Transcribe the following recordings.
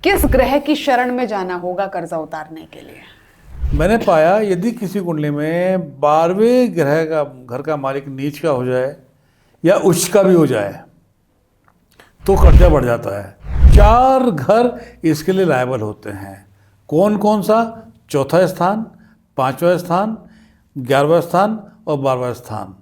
किस ग्रह की शरण में जाना होगा कर्जा उतारने के लिए? मैंने पाया यदि किसी कुंडली में 12वें ग्रह का घर का मालिक नीच का हो जाए या उच्च का भी हो जाए तो कर्जा बढ़ जाता है। 4 घर इसके लिए लायबल होते हैं। कौन कौन सा? चौथा स्थान, 5वां स्थान, 11वां स्थान और 12वां स्थान।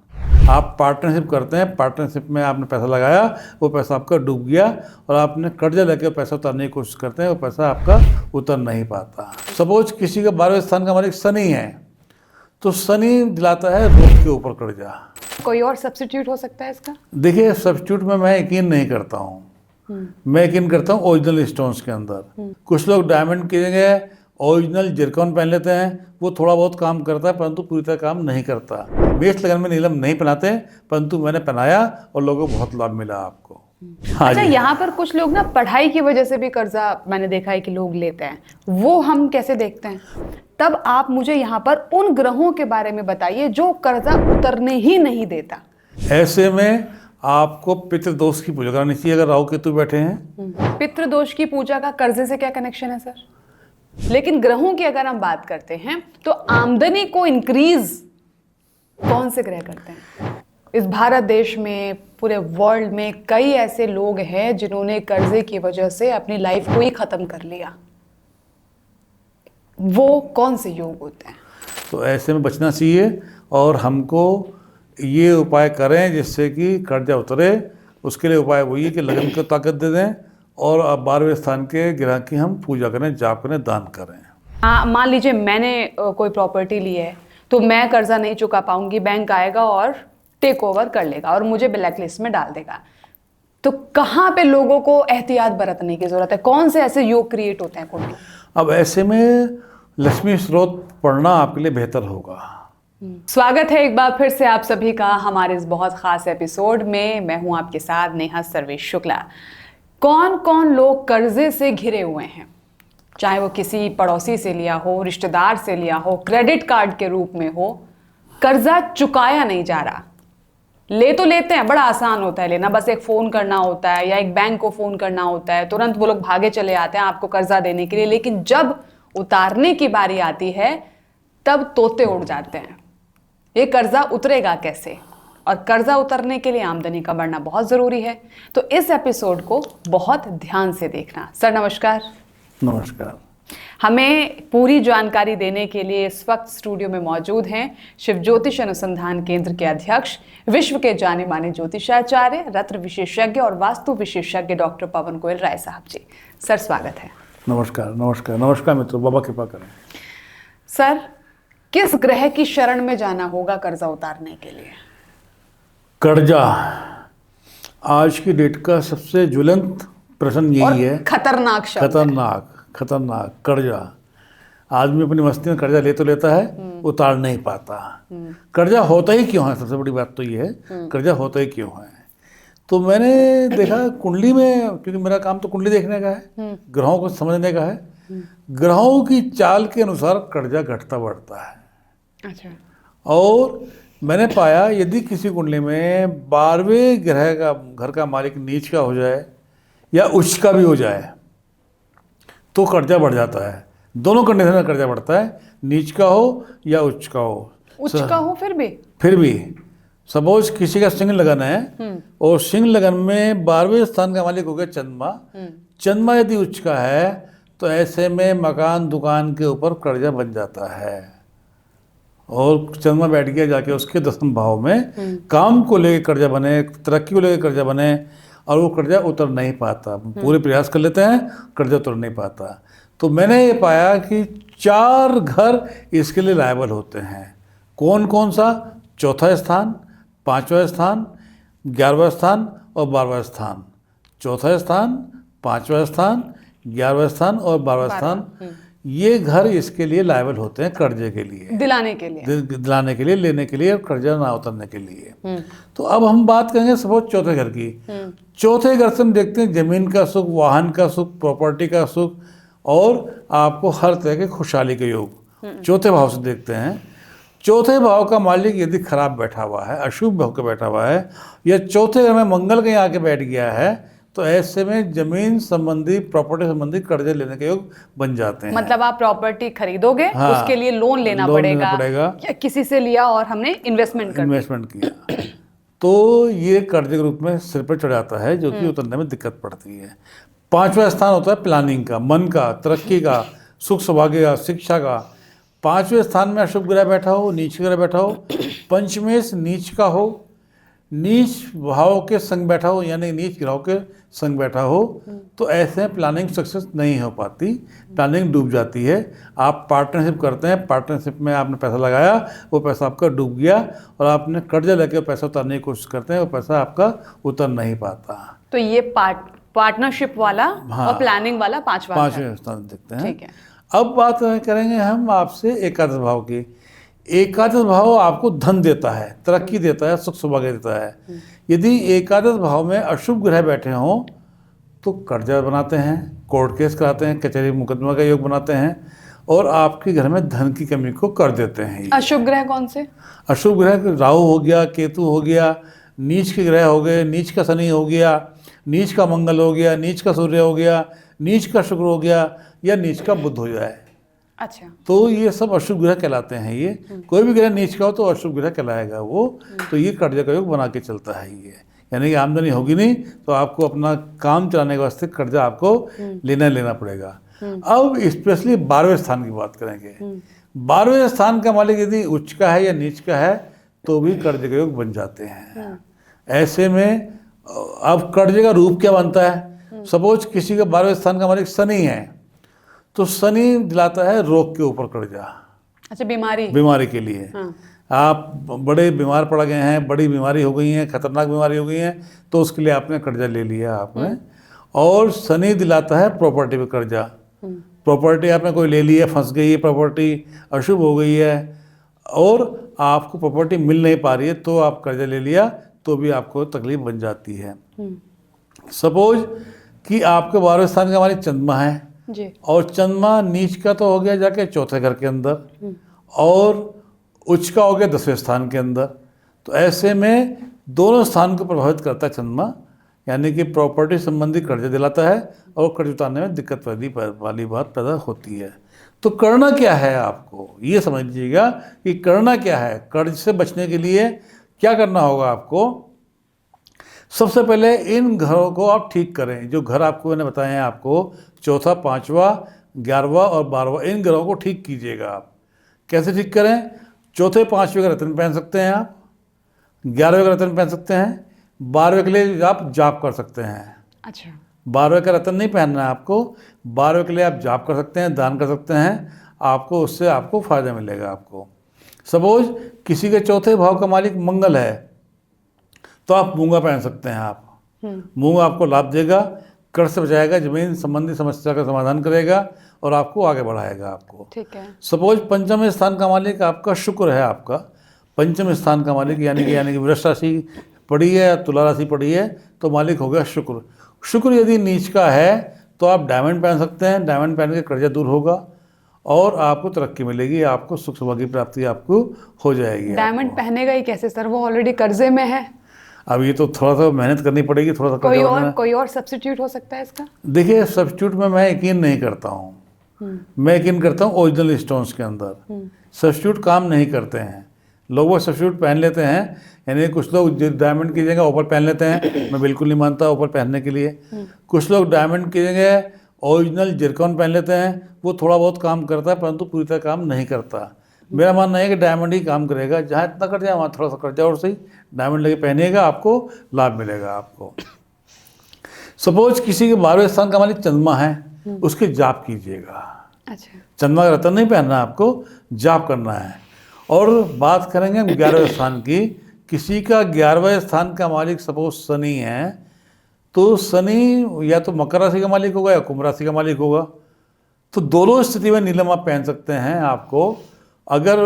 आप पार्टनरशिप करते हैं, पार्टनरशिप में आपने पैसा लगाया, वो पैसा आपका डूब गया और आपने कर्जा लेकर पैसा उतारने की कोशिश करते हैं, वो पैसा आपका उतर नहीं पाता। सपोज किसी का 12वें स्थान का मालिक शनि है तो शनि दिलाता है रोग के ऊपर कर्जा। कोई और सब्स्टिट्यूट हो सकता है इसका? देखिए, सब्स्टिट्यूट में मैं यकीन नहीं करता हूँ। मैं यकीन करता हूँ ओरिजिनल स्टोन्स के अंदर। कुछ लोग डायमंड की जगह ओरिजिनल जिरकॉन पहन लेते हैं, वो थोड़ा बहुत काम करता है परंतु पूरी तरह काम नहीं करता। मेष लगन में नीलम नहीं पहनाते परंतु मैंने पहनाया और लोगों को बहुत लाभ मिला आपको। हाँ अच्छा, जी। यहाँ पर कुछ लोग ना पढ़ाई की वजह से भी कर्जा मैंने देखा है कि लोग लेते हैं, वो हम कैसे देखते हैं? तब आप मुझे यहाँ पर उन ग्रहों के बारे में बताइए जो कर्जा उतरने ही नहीं देता। ऐसे में आपको पितृदोष की पूजा करनी चाहिए अगर राहु केतु बैठे हैं। पितृदोष की पूजा का कर्जे से क्या कनेक्शन है सर? लेकिन ग्रहों की अगर हम बात करते हैं तो आमदनी को इंक्रीज कौन से ग्रह करते हैं? इस भारत देश में, पूरे वर्ल्ड में कई ऐसे लोग हैं जिन्होंने कर्जे की वजह से अपनी लाइफ को ही खत्म कर लिया। वो कौन से योग होते हैं? तो ऐसे में बचना चाहिए और हमको ये उपाय करें जिससे कि कर्जा उतरे। उसके लिए उपाय वही है कि लगन को ताकत दे दें और 12वें स्थान के ग्रह की हम पूजा करें, जाप करें, दान करें। हाँ, मान लीजिए मैंने कोई प्रॉपर्टी ली है तो मैं कर्जा नहीं चुका पाऊंगी, बैंक आएगा और टेक ओवर कर लेगा और मुझे ब्लैक लिस्ट में डाल देगा। तो कहाँ पे लोगों को एहतियात बरतने की जरूरत है? कौन से ऐसे योग क्रिएट होते हैं कुंडली? अब ऐसे में लक्ष्मी स्रोत पढ़ना आपके लिए बेहतर होगा। स्वागत है एक बार फिर से आप सभी का हमारे इस बहुत खास एपिसोड में। मैं हूं आपके साथ नेहा सर्वेश शुक्ला। कौन कौन लोग कर्जे से घिरे हुए हैं, चाहे वो किसी पड़ोसी से लिया हो, रिश्तेदार से लिया हो, क्रेडिट कार्ड के रूप में हो, कर्जा चुकाया नहीं जा रहा। ले तो लेते हैं, बड़ा आसान होता है लेना, बस एक फ़ोन करना होता है या एक बैंक को फ़ोन करना होता है, तुरंत वो लोग भागे चले आते हैं आपको कर्जा देने के लिए। लेकिन जब उतारने की बारी आती है तब तोते उड़ जाते हैं। ये कर्जा उतरेगा कैसे? और कर्जा उतरने के लिए आमदनी का बढ़ना बहुत ज़रूरी है। तो इस एपिसोड को बहुत ध्यान से देखना। सर नमस्कार। नमस्कार। हमें पूरी जानकारी देने के लिए इस वक्त स्टूडियो में मौजूद हैं शिव ज्योतिष अनुसंधान केंद्र के अध्यक्ष, विश्व के जाने माने ज्योतिषाचार्य, रत्न विशेषज्ञ और वास्तु विशेषज्ञ डॉक्टर पवन गोयल राय साहब जी। सर स्वागत है। नमस्कार। नमस्कार। नमस्कार मित्रों, बाबा कृपा करें। सर, किस ग्रह की शरण में जाना होगा कर्जा उतारने के लिए? कर्जा आज की डेट का सबसे ज्वलंत प्रश्न यही है। खतरनाक शब्द है। खतरनाक कर्जा। आदमी अपनी मस्ती में कर्जा ले तो लेता है, उतार नहीं पाता। कर्जा होता ही क्यों है? सबसे बड़ी बात तो ये है, कर्जा होता ही क्यों है। तो मैंने देखा कुंडली में, क्योंकि मेरा काम तो कुंडली देखने का है, ग्रहों को समझने का है। ग्रहों की चाल के अनुसार कर्जा घटता बढ़ता है। अच्छा। और मैंने पाया यदि किसी कुंडली में 12वें ग्रह का घर का मालिक नीच का हो जाए या उच्च का भी हो जाए तो कर्जा बढ़ जाता है। दोनों कंडीशन में कर्जा बढ़ता है, नीच का हो या उच्च का हो। उच्च का हो फिर भी सपोज किसी का सिंह लगन है और सिंह लगन में 12वें स्थान का मालिक हो गया चंद्रमा। चंद्रमा यदि उच्च का है तो ऐसे में मकान दुकान के ऊपर कर्जा बन जाता है। और चंद्रमा बैठ गया जाके उसके 10वें भाव में, काम को लेकर कर्जा बने, तरक्की को लेकर कर्जा बने और वो कर्जा उतर नहीं पाता। पूरे प्रयास कर लेते हैं, कर्जा उतर नहीं पाता। तो मैंने ये पाया कि 4 घर इसके लिए लायबल होते हैं। कौन कौन सा? चौथा स्थान, 5वां स्थान, 11वां स्थान और 12वां स्थान। चौथा स्थान, 5वां स्थान, 11वां स्थान और 12वां स्थान, ये घर इसके लिए लायबल होते हैं कर्जे के लिए, दिलाने के लिए, लेने के लिए और कर्जा ना उतरने के लिए। तो अब हम बात करेंगे सपोज चौथे घर की। चौथे घर से हम देखते हैं जमीन का सुख, वाहन का सुख, प्रॉपर्टी का सुख और आपको हर तरह के खुशहाली के योग चौथे भाव से देखते हैं। चौथे भाव का मालिक यदि खराब बैठा हुआ है, अशुभ होकर बैठा हुआ है, या चौथे घर में मंगल कहीं आके बैठ गया है तो ऐसे में जमीन संबंधी प्रॉपर्टी संबंधी कर्जे लेने के योग बन जाते हैं। मतलब आप प्रॉपर्टी खरीदोगे, हाँ, उसके लिए लोन लेना पड़ेगा, या किसी से लिया और हमने इन्वेस्टमेंट किया तो ये कर्जे के रूप में सिर पर चढ़ जाता है, जो कि उतरने में दिक्कत पड़ती है। 5वां स्थान होता है प्लानिंग का, मन का, तरक्की का, सुख सौभाग्य का, शिक्षा का। 5वें स्थान में अशुभ ग्रह बैठा हो, नीच ग्रह बैठा हो, पंचमेश नीच का हो, नीच भाव के संग बैठा हो, यानी नीच ग्रहों के संग बैठा हो, तो ऐसे में प्लानिंग सक्सेस नहीं हो पाती, प्लानिंग डूब जाती है। आप पार्टनरशिप करते हैं, पार्टनरशिप में आपने पैसा लगाया, वो पैसा आपका डूब गया, और आपने कर्जा लेके पैसा उतारने की कोशिश करते हैं, वो पैसा आपका उतर नहीं पाता। तो ये पार्टनरशिप वाला और प्लानिंग वाला पांचवें स्थान देखते हैं। ठीक है। अब बात करेंगे हम आपसे एकादश भाव की। एकादश भाव आपको धन देता है, तरक्की देता है, सुख सौभाग्य देता है। यदि एकादश भाव में अशुभ ग्रह बैठे हों तो कर्जा बनाते हैं, कोर्ट केस कराते हैं, कचहरी मुकदमा का योग बनाते हैं, और आपके घर में धन की कमी को कर देते हैं। अशुभ ग्रह कौन से? अशुभ ग्रह राहु हो गया, केतु हो गया, नीच के ग्रह हो गए, नीच का शनि हो गया, नीच का मंगल हो गया, नीच का सूर्य हो गया, नीच का शुक्र हो गया, या नीच का बुध हो जाए। अच्छा। तो ये सब अशुभ ग्रह कहलाते हैं। ये कोई भी ग्रह नीच का हो तो अशुभ ग्रह कहलाएगा वो। तो ये कर्जे का योग बना के चलता है ये, यानी कि आमदनी होगी नहीं तो आपको अपना काम चलाने के वास्ते कर्जा आपको लेना पड़ेगा। अब स्पेशली 12वें स्थान की बात करेंगे। 12वें स्थान का मालिक यदि उच्च का है या नीच का है तो भी कर्जे का योग बन जाते हैं। ऐसे में अब कर्जे का रूप क्या बनता है? सपोज किसी का 12वें स्थान का मालिक शनि है, तो शनि दिलाता है रोग के ऊपर कर्जा। अच्छा, बीमारी के लिए। आप बड़े बीमार पड़ गए हैं, बड़ी बीमारी हो गई है, खतरनाक बीमारी हो गई है, तो उसके लिए आपने कर्जा ले लिया आपने। और शनि दिलाता है प्रॉपर्टी पे कर्जा। प्रॉपर्टी आपने कोई ले ली है, फंस गई है प्रॉपर्टी, अशुभ हो गई है, और आपको प्रॉपर्टी मिल नहीं पा रही है, तो आप कर्जा ले लिया तो भी आपको तकलीफ बन जाती है। सपोज कि आपके 12वें स्थान का मालिक चंद्रमा है जी, और चंद्रमा नीच का तो हो गया जाके चौथे घर के अंदर, और उच्च का हो गया 10वें स्थान के अंदर। तो ऐसे में दोनों स्थान को प्रभावित करता है चंद्रमा, यानी कि प्रॉपर्टी संबंधी कर्ज दिलाता है और कर्ज उतारने में दिक्कत वाली बात पैदा होती है। तो करना क्या है आपको, ये समझ लीजिएगा कि करना क्या है। कर्ज से बचने के लिए क्या करना होगा आपको? सबसे पहले इन घरों को आप ठीक करें। जो घर आपको मैंने बताए हैं, आपको चौथा, 5वां, 11वां और 12वां, इन घरों को ठीक कीजिएगा आप। कैसे ठीक करें? चौथे 5वें का रत्न पहन सकते हैं आप, 11वें का रत्न पहन सकते हैं, 12वें के लिए आप जाप कर सकते हैं। अच्छा, 12वें का रत्न नहीं पहनना है आपको, 12वें के लिए आप जाप कर सकते हैं, दान कर सकते हैं, आपको उससे आपको फायदा मिलेगा आपको। सपोज किसी के चौथे भाव का मालिक मंगल है तो आप मूंगा पहन सकते हैं। आप मूंगा आपको लाभ देगा, कर्ज से बचाएगा, जमीन संबंधी समस्या का समाधान करेगा और आपको आगे बढ़ाएगा आपको। ठीक है। सपोज पंचम स्थान का मालिक आपका शुक्र है, आपका पंचम स्थान का मालिक यानी कि वृष राशि पड़ी है या तुला राशि पड़ी है, तो मालिक हो गया शुक्र। शुक्र यदि नीच का है तो आप डायमंड पहन सकते हैं, डायमंड पहन के कर्जा दूर होगा और आपको तरक्की मिलेगी, आपको सुख सौभाग्य की प्राप्ति आपको हो जाएगी। डायमंड पहनेगा ही कैसे सर, वो ऑलरेडी कर्जे में है। अब ये तो थोड़ा सा मेहनत करनी पड़ेगी, थोड़ा सा कोई और सब्स्टिट्यूट हो सकता है इसका? देखिए, सब्स्टिट्यूट में मैं यकीन नहीं करता हूँ। मैं यकीन करता हूँ ओरिजिनल स्टोन्स के अंदर। सब्स्टिट्यूट काम नहीं करते हैं। लोग वो सब्स्टिट्यूट पहन लेते हैं, यानी कुछ लोग डायमंड की जगह ऊपर पहन लेते हैं। मैं बिल्कुल नहीं मानता ऊपर पहनने के लिए। कुछ लोग डायमंड की जगह ओरिजिनल जिरकॉन पहन लेते हैं, वो थोड़ा बहुत काम करता है परंतु पूरी तरह काम नहीं करता। मेरा मानना है कि डायमंड ही काम करेगा। जहाँ इतना कर जाए वहाँ थोड़ा सा कर जाए और सही डायमंड लेके पहनिएगा, आपको लाभ मिलेगा आपको। सपोज किसी के 12वें स्थान का मालिक चंद्रमा है, उसके जाप कीजिएगा। अच्छा, चंद्रमा का रत्न नहीं पहनना, आपको जाप करना है। और बात करेंगे 11वें स्थान की। किसी का 11वें स्थान का मालिक सपोज शनि है, तो शनि या तो मकर राशि का मालिक होगा या कुंभ राशि का मालिक होगा। तो दोनों स्थिति में नीलम आप पहन सकते हैं। आपको अगर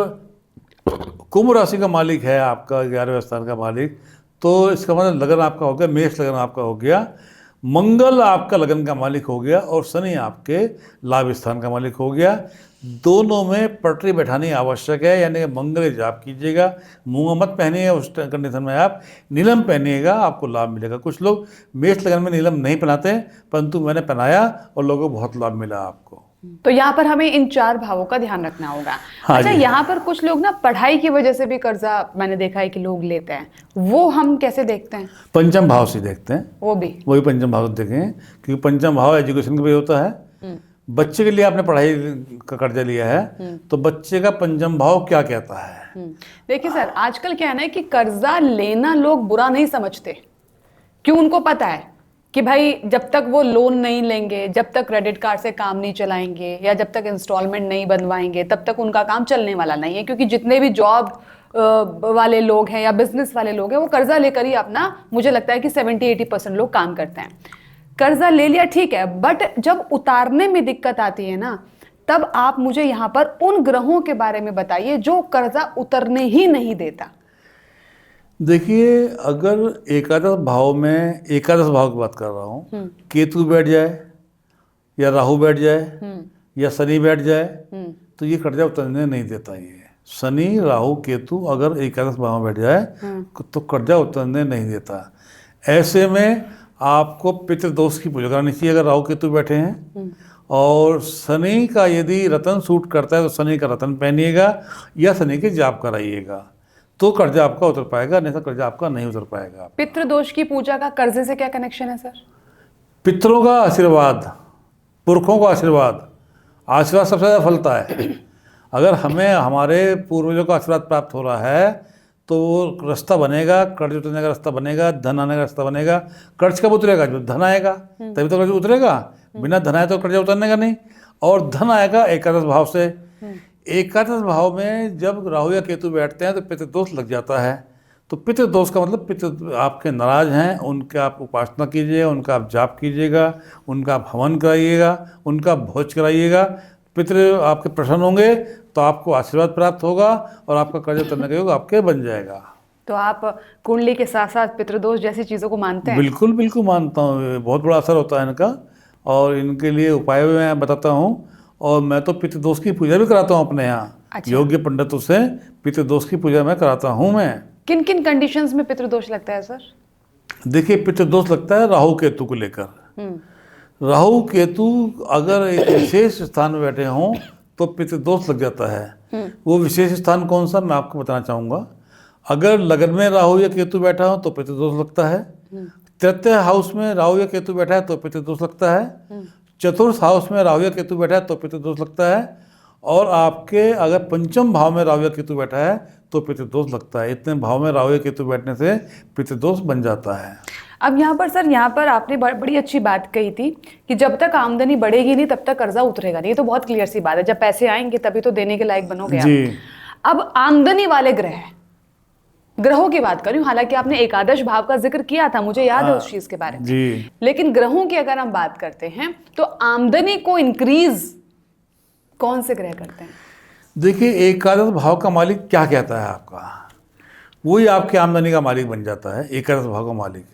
कुंभ राशि का मालिक है आपका 11वें स्थान का मालिक, तो इसका मतलब लगन आपका हो गया, मेष लगन आपका हो गया। मंगल आपका लगन का मालिक हो गया और शनि आपके लाभ स्थान का मालिक हो गया। दोनों में पटरी बैठानी आवश्यक है, यानी कि मंगल जाप कीजिएगा, मूंगा मत पहनिएगा, उस कंडीशन में आप नीलम पहनिएगा, आपको लाभ मिलेगा। कुछ लोग मेष लगन में नीलम नहीं पहनाते हैं, परंतु मैंने पहनाया और लोगों को बहुत लाभ मिला आपको। तो यहाँ पर हमें इन 4 भावों का ध्यान रखना होगा। हाँ अच्छा, जी। यहाँ पर कुछ लोग ना पढ़ाई की वजह से भी कर्जा मैंने देखा है कि लोग लेते हैं, वो हम कैसे देखते हैं? पंचम भाव से देखते हैं, वो भी वही पंचम भाव से देखें, क्योंकि पंचम भाव एजुकेशन का भी होता है। बच्चे के लिए आपने पढ़ाई का कर्जा लिया है, तो बच्चे का पंचम भाव क्या कहता है? देखिए सर, आजकल क्या है ना कि कर्जा लेना लोग बुरा नहीं समझते। क्यों? उनको पता है कि भाई जब तक वो लोन नहीं लेंगे, जब तक क्रेडिट कार्ड से काम नहीं चलाएंगे, या जब तक इंस्टॉलमेंट नहीं बनवाएंगे, तब तक उनका काम चलने वाला नहीं है। क्योंकि जितने भी जॉब वाले लोग हैं या बिजनेस वाले लोग हैं, वो कर्जा लेकर ही अपना, मुझे लगता है कि 70-80% लोग काम करते हैं। कर्जा ले लिया ठीक है, बट जब उतारने में दिक्कत आती है ना, तब आप मुझे यहाँ पर उन ग्रहों के बारे में बताइए जो कर्जा उतरने ही नहीं देता। देखिए, अगर एकादश भाव में, एकादश भाव की बात कर रहा हूँ, केतु बैठ जाए या राहु बैठ जाए या शनि बैठ जाए, तो ये कर्जा उतरने नहीं देता। ये शनि राहु केतु अगर एकादश भाव में बैठ जाए तो कर्जा उतरने नहीं देता। ऐसे में आपको पितृदोष की पूजा करनी चाहिए अगर राहु केतु बैठे हैं। और शनि का यदि रतन सूट करता है तो शनि का रतन पहनिएगा या शनि के जाप कराइएगा, तो कर्जा आपका उतर पाएगा, नहीं तो कर्जा आपका नहीं उतर पाएगा। पितृदोष की पूजा का कर्जे से क्या कनेक्शन है सर? पितरों का आशीर्वाद, पुरखों का आशीर्वाद, आशीर्वाद सबसे ज़्यादा फलता है। अगर हमें हमारे पूर्वजों का आशीर्वाद प्राप्त हो रहा है तो वो रास्ता बनेगा, कर्ज उतरने का रास्ता बनेगा, धन आने का रास्ता बनेगा। कर्ज कब उतरेगा? जब धन आएगा तभी तो कर्ज उतरेगा, बिना धन आए तो कर्ज उतरने का नहीं। और धन आएगा एकादश भाव से। एकादश भाव में जब राहु या केतु बैठते हैं तो पितृदोष लग जाता है। तो पितृदोष का मतलब पितृ आपके नाराज हैं, उनका आप उपासना कीजिएगा, उनका आप जाप कीजिएगा, उनका आप हवन कराइएगा, उनका भोज कराइएगा। पितृ आपके प्रसन्न होंगे तो आपको आशीर्वाद प्राप्त होगा और आपका कर्ज उतरने का योग आपके बन जाएगा। तो आप कुंडली के साथ साथ पितृदोष जैसी चीज़ों को मानते हैं? बिल्कुल बिल्कुल मानता हूँ, बहुत बड़ा असर होता है इनका, और इनके लिए उपाय भी मैं बताता हूँ। और मैं तो पितृदोष की पूजा भी कराता हूँ अपने यहाँ। अच्छा। योग्य पंडितों से पितृदोष की पूजा मैं कराता हूँ मैं। किन किन कंडीशंस में पितृदोष लगता है सर? देखिए, पितृदोष लगता है राहु केतु को लेकर। राहु केतु अगर एक विशेष स्थान में बैठे हों तो पितृदोष लग जाता है। वो विशेष स्थान कौन सा, मैं आपको बताना चाहूँगा। अगर लगन में राहु या केतु बैठा हो तो पितृदोष लगता है। तृतीय हाउस में राहु या केतु बैठा है तो पितृदोष लगता है। चतुर्थ हाउस में राहु या केतु बैठा है तो पितृदोष लगता है। और आपके अगर पंचम भाव में राहु या केतु बैठा है तो पितृदोष लगता है। इतने भाव में राहु या केतु बैठने से पितृदोष बन जाता है। अब यहाँ पर सर, यहाँ पर आपने बड़ी अच्छी बात कही थी कि जब तक आमदनी बढ़ेगी नहीं तब तक कर्जा उतरेगा नहीं। ये तो बहुत क्लियर सी बात है, जब पैसे आएंगे तभी तो देने के लायक बनोगे जी। आप। अब आमदनी वाले ग्रहों की बात करूं, हालांकि आपने एकादश भाव का जिक्र किया था, मुझे याद है उस चीज के बारे में जी। लेकिन ग्रहों की अगर हम बात करते हैं तो आमदनी को इंक्रीज कौन से ग्रह करते हैं? देखिए, एकादश भाव का मालिक क्या कहता है आपका, वही आपकी आमदनी का मालिक बन जाता है। एकादश भाव का मालिक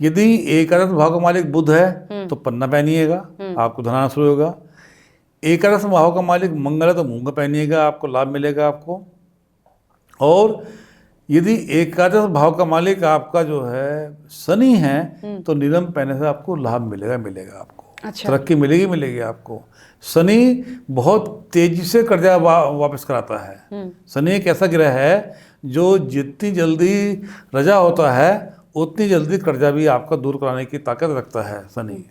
यदि एकादश भाव का मालिक बुध है तो पन्ना पहनिएगा, आपको धन आना शुरू होगा। एकादश भाव का मालिक मंगल है तो मूंगा पहनिएगा, आपको लाभ मिलेगा आपको। और यदि एकादश भाव का मालिक आपका जो है शनि है तो नीलम पहनने से आपको लाभ मिलेगा आपको। अच्छा। तरक्की मिलेगी आपको। शनि बहुत तेजी से कर्जा वापस कराता है। शनि एक ऐसा ग्रह है जो जितनी जल्दी रजा होता है उतनी जल्दी कर्जा भी आपका दूर कराने की ताकत रखता है शनि।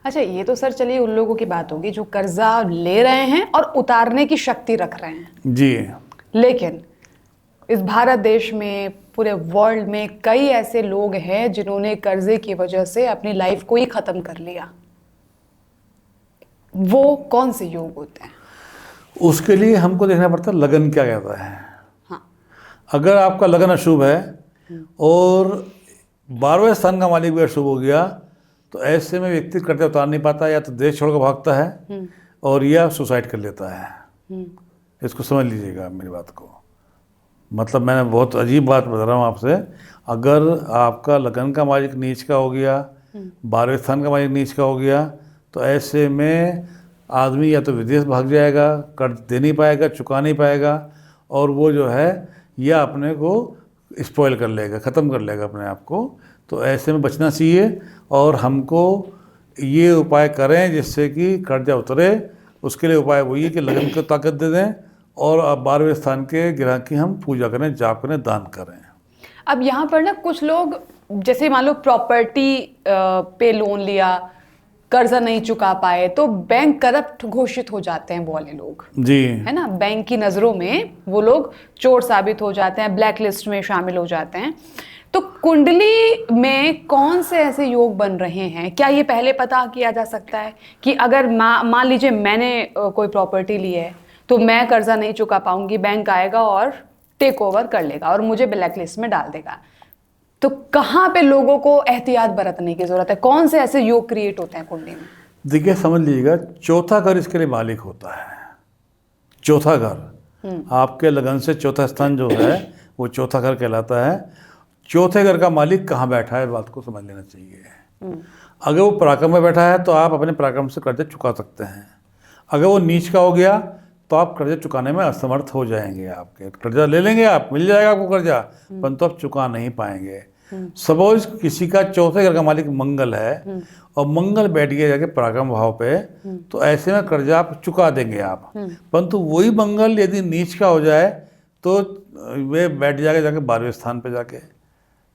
अच्छा, ये तो सर चलिए उन लोगों की बात होगी जो कर्जा ले रहे हैं और उतारने की शक्ति रख रहे हैं जी। लेकिन इस भारत देश में, पूरे वर्ल्ड में कई ऐसे लोग हैं जिन्होंने कर्जे की वजह से अपनी लाइफ को ही खत्म कर लिया। वो कौन से योग होते हैं? उसके लिए हमको देखना पड़ता है लगन क्या कहता है। हाँ। अगर आपका लगन अशुभ है और 12वें स्थान का मालिक भी अशुभ हो गया तो ऐसे में व्यक्ति कर्जा उतार नहीं पाता, या तो देश छोड़कर भागता है और या सुसाइड कर लेता है। इसको समझ लीजिएगा मेरी बात को। मतलब मैंने बहुत अजीब बात बता रहा हूँ आपसे। अगर आपका लगन का मालिक नीच का हो गया 12वें स्थान का मालिक नीच का हो गया, तो ऐसे में आदमी या तो विदेश भाग जाएगा, कर्ज दे नहीं पाएगा, चुका नहीं पाएगा, और वो जो है या अपने को स्पॉइल कर लेगा, ख़त्म कर लेगा अपने आप को। तो ऐसे में बचना चाहिए, और हमको ये उपाय करें जिससे कि कर्जा उतरे। उसके लिए उपाय वही है कि लगन को ताकत दे दें, और अब 12वें स्थान के ग्रह की हम पूजा करें, जाप करें, दान करें। अब यहाँ पर ना कुछ लोग जैसे मान लो प्रॉपर्टी पे लोन लिया, कर्जा नहीं चुका पाए, तो बैंक करप्ट घोषित हो जाते हैं वो वाले लोग, जी, है ना। बैंक की नज़रों में वो लोग चोर साबित हो जाते हैं, ब्लैक लिस्ट में शामिल हो जाते हैं। तो कुंडली में कौन से ऐसे योग बन रहे हैं, क्या ये पहले पता किया जा सकता है कि अगर मान लीजिए मैंने कोई प्रॉपर्टी ली है तो मैं कर्जा नहीं चुका पाऊंगी, बैंक आएगा और टेक ओवर कर लेगा और मुझे ब्लैक लिस्ट में डाल देगा, तो कहाँ पे लोगों को एहतियात बरतने की जरूरत है? कौन से ऐसे योग क्रिएट होते हैं कुंडली में? देखिए समझ लीजिएगा, चौथा घर इसके लिए मालिक होता है। चौथा घर आपके लगन से चौथा स्थान जो है वो चौथा घर कहलाता है। चौथे घर का मालिक कहाँ बैठा है, बात को समझ लेना चाहिए। अगर वो पराक्रम में बैठा है तो आप अपने पराक्रम से कर्जा चुका सकते हैं। अगर वो नीच का हो गया तो आप कर्जा चुकाने में असमर्थ हो जाएंगे। आपके कर्जा ले लेंगे, आप मिल जाएगा आपको कर्जा, परंतु आप चुका नहीं पाएंगे। सपोज किसी का चौथे घर का मालिक मंगल है और मंगल बैठ गया जाके पराक्रम भाव पे, तो ऐसे में कर्जा आप चुका देंगे आप, परंतु वही मंगल यदि नीच का हो जाए तो वे बैठ जाएगा जाके 12वें स्थान पे जाके,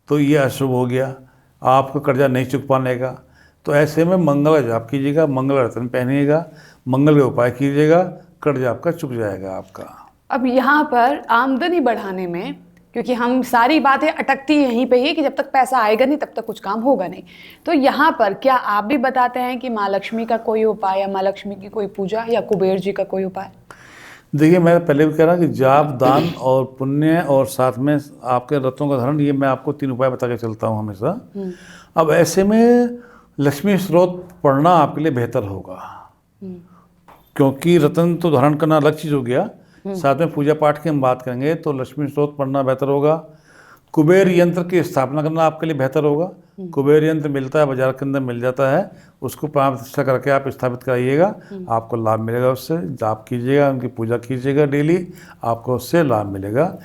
तो ये अशुभ हो गया, आपको कर्जा नहीं चुक पाने का। तो ऐसे में मंगल का जाप कीजिएगा, मंगल रत्न पहनिएगा, मंगल के उपाय कीजिएगा, कर्जा आपका चुक जाएगा आपका। अब यहाँ पर आमदनी बढ़ाने में, क्योंकि हम सारी बातें अटकती यहीं पे ही कि जब तक पैसा आएगा नहीं तब तक कुछ काम होगा नहीं, तो यहाँ पर क्या आप भी बताते हैं कि माँ लक्ष्मी का कोई उपाय या माँ लक्ष्मी की कोई पूजा या कुबेर जी का कोई उपाय? देखिए मैं पहले भी कह रहा कि जाप, दान और पुण्य और साथ में आपके रत्नों का धारण, ये मैं आपको 3 उपाय बता के चलता हूँ हमेशा। अब ऐसे में लक्ष्मी स्रोत पढ़ना आपके लिए बेहतर होगा, क्योंकि रत्न तो धारण करना अलग चीज़ हो गया, साथ में पूजा पाठ की हम बात करेंगे तो लक्ष्मी स्रोत पढ़ना बेहतर होगा। कुबेर यंत्र की स्थापना करना आपके लिए बेहतर होगा। कुबेर यंत्र मिलता है, बाजार के अंदर मिल जाता है, उसको प्राण प्रतिष्ठा करके आप स्थापित कराइएगा, आपको लाभ मिलेगा उससे। जाप कीजिएगा, उनकी पूजा कीजिएगा डेली, आपको उससे लाभ मिलेगा।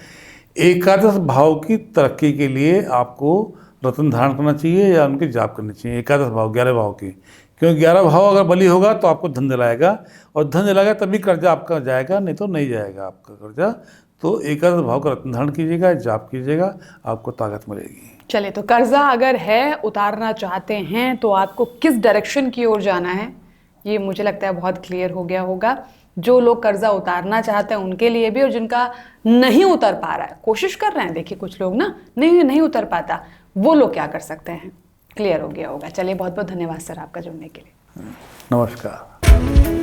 एकादश भाव की तरक्की के लिए आपको रत्न धारण करना चाहिए या उनकी जाप करनी चाहिए। एकादश भाव 11 भाव की, क्योंकि 11 भाव अगर बली होगा तो आपको धन दिलाएगा, और धन दिलाएगा तभी कर्जा आपका जाएगा, नहीं तो नहीं जाएगा आपका कर्जा। तो एकादश भाव का रत्न धारण कीजिएगा, जाप कीजिएगा, आपको ताकत मिलेगी। चलिए, तो कर्जा अगर है, उतारना चाहते हैं, तो आपको किस डायरेक्शन की ओर जाना है ये मुझे लगता है बहुत क्लियर हो गया होगा। जो लोग कर्जा उतारना चाहते हैं उनके लिए भी, और जिनका नहीं उतर पा रहा है, कोशिश कर रहे हैं, देखिए कुछ लोग ना नहीं उतर पाता, वो लोग क्या कर सकते हैं, क्लियर हो गया होगा। चलिए, बहुत बहुत धन्यवाद सर आपका जुड़ने के लिए। नमस्कार।